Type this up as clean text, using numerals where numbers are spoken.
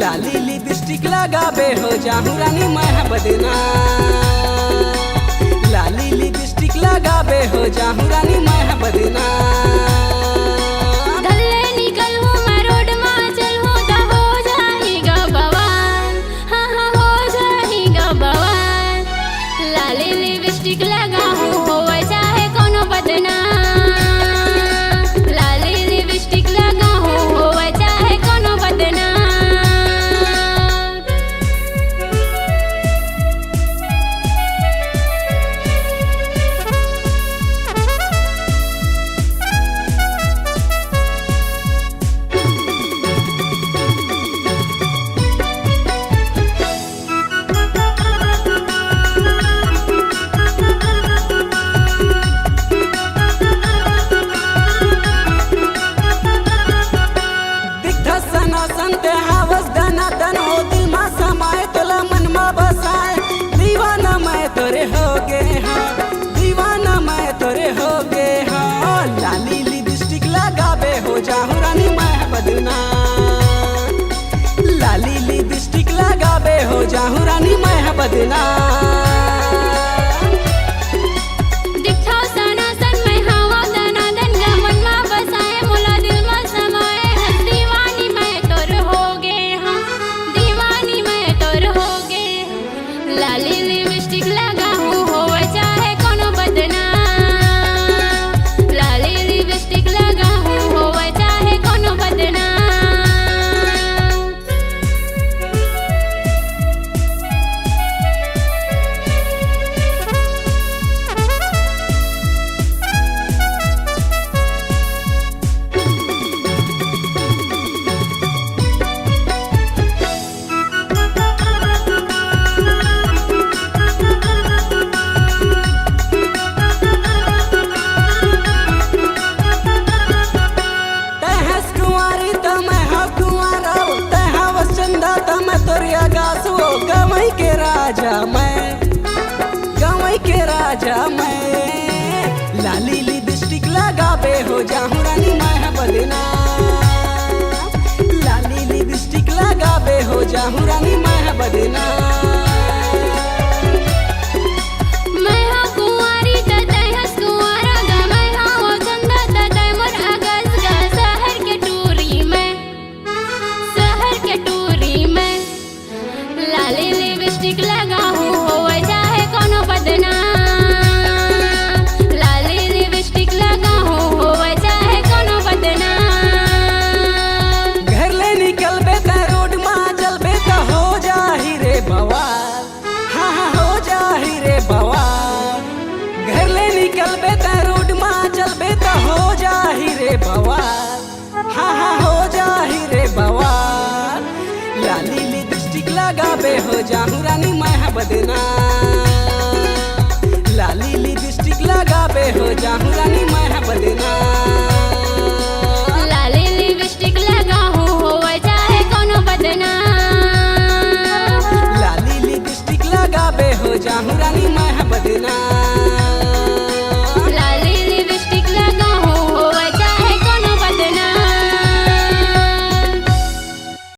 लाली लिपस्टिक लगाबे हो जाहूँ रानी मैं बदना। लाली लिपस्टिक लगाबे हो जाहूँ रानी मैं बदना। गले निकल हूँ मैं रोड में चल हूँ तो हो जाएगा बवाल। हाँ हाँ हो जाएगा बवाल। लाली लिपस्टिक लगा हूँ होवे चाहे कोनो बदना। लाली लिपस्टिक लगा हूँ होवे चाहे कोनो बदना। संते हावस दना दन हो दिल मा समाए तोला मन मा बसाए। दीवाना मैं तोरे हो गे हाँ, दीवाना मैं तोरे हो गे हाँ। लाली लिपस्टिक लगाबे हो जाहूँ रानी मैं बदना। लाली लिपस्टिक लगाबे हो जाहूँ रानी मैं बदना। लाली लिपस्टिक लगा हूँ होवे चाहे कोनो बदना। लाली लिपस्टिक लगा हूँ होवे चाहे कोनो बदना। गवई के राजा मैं, गवई के राजा मैं। लाली लिपस्टिक लगाबे हो जाहूँ रानी मैं बदना। लाली लिपस्टिक लगाबे हो जाहूँ रानी मैं बदना। लाली लिपस्टिक लगा हूँ होवे चाहे कोनो बदना। लाली लिपस्टिक लगा हूँ होवे चाहे कोनो बदना। घर ले निकलबे त रोड मां चलबे त हो जाही रे बवाल। हाँ हाँ हो जाही रे बवाल। घर ले निकलबे त रोड मां चलबे त हो जाही रे बवाल। हाँ हाँ हो जाही रे बवाल। लाली लिपस्टिक लगाबे हो जाहूँ रानी मैं बदना। लाली लिपस्टिक लगाबे हो जाहूँ रानी मैं बदना। लाली लिपस्टिक लगा हूँ होवे चाहे कोनो बदना। लाली लिपस्टिक लगाबे हो जाहूँ रानी मैं बदना।